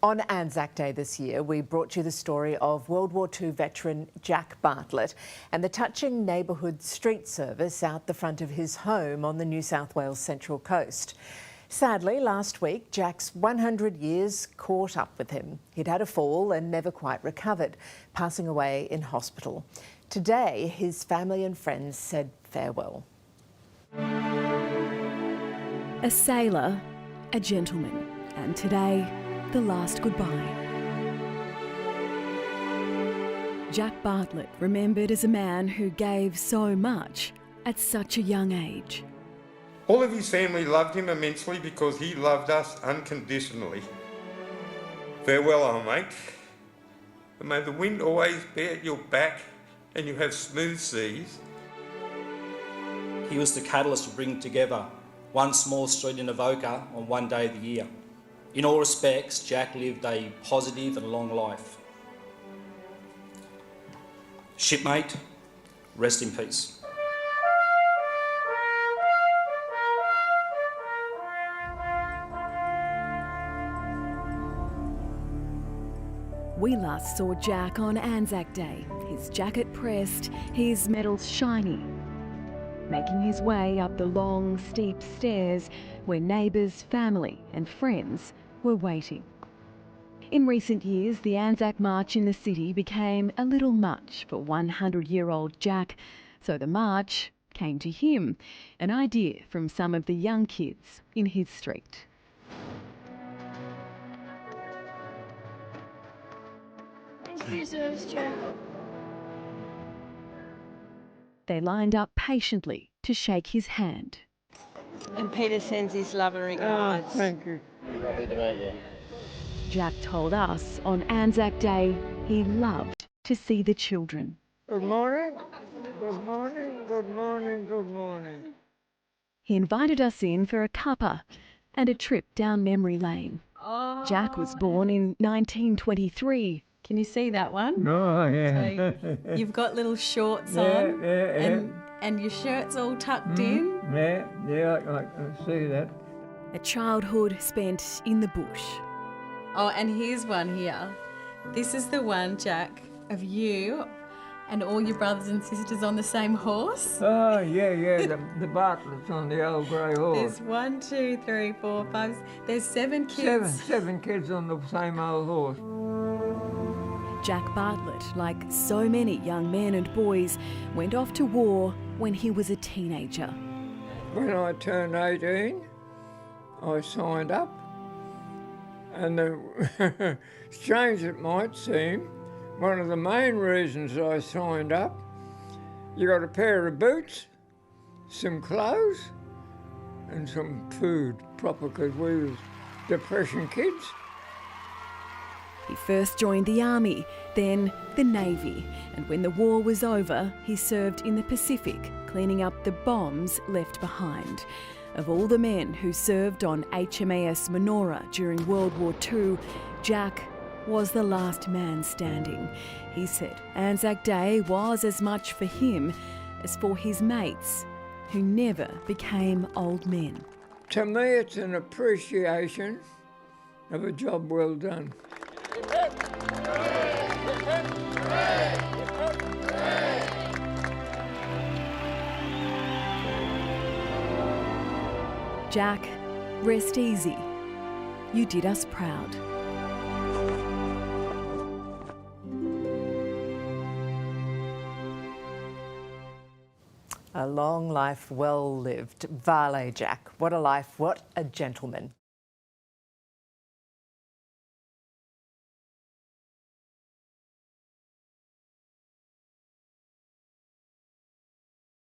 On Anzac Day this year, we brought you the story of World War II veteran Jack Bartlett and the touching neighbourhood street service out the front of his home on the New South Wales Central Coast. Sadly, last week, Jack's 100 years caught up with him. He'd had a fall and never quite recovered, passing away in hospital. Today, his family and friends said farewell. A sailor, a gentleman, and today, the last goodbye. Jack Bartlett remembered as a man who gave so much at such a young age. All of his family loved him immensely because he loved us unconditionally. Farewell, old mate, and may the wind always be at your back and you have smooth seas. He was the catalyst to bring together one small street in Avoca on one day of the year. In all respects, Jack lived a positive and long life. Shipmate, rest in peace. We last saw Jack on Anzac Day, his jacket pressed, his medals shiny, making his way up the long, steep stairs where neighbours, family and friends were waiting. In recent years, the Anzac March in the city became a little much for 100-year-old Jack, so the march came to him, an idea from some of the young kids in his street. Thank you so much, Jack. They lined up patiently to shake his hand. And Peter sends his love and regards. Oh, thank you. Lovely to meet you. Jack told us on Anzac Day he loved to see the children. Good morning, good morning, good morning, good morning. He invited us in for a cuppa and a trip down memory lane. Oh. Jack was born in 1923. Can you see that one? Oh, yeah. So you've got little shorts Yeah, on, yeah, and your shirt's all tucked in. Yeah, I can see that. A childhood spent in the bush. Oh, and here's one here. This is the one, Jack, of you and all your brothers and sisters on the same horse. Oh, yeah, the Bartlett's on the old grey horse. There's 1, 2, 3, 4, 5. There's 7 kids. Seven kids on the same old horse. Jack Bartlett, like so many young men and boys, went off to war when he was a teenager. When I turned 18, I signed up. And strange it might seem, one of the main reasons I signed up, you got a pair of boots, some clothes, and some food, proper, because we was depression kids. He first joined the army, then the Navy, and when the war was over, he served in the Pacific, cleaning up the bombs left behind. Of all the men who served on HMAS Menorah during World War II, Jack was the last man standing. He said Anzac Day was as much for him as for his mates, who never became old men. To me, it's an appreciation of a job well done. Jack, rest easy. You did us proud. A long life well lived. Vale Jack. What a life, what a gentleman.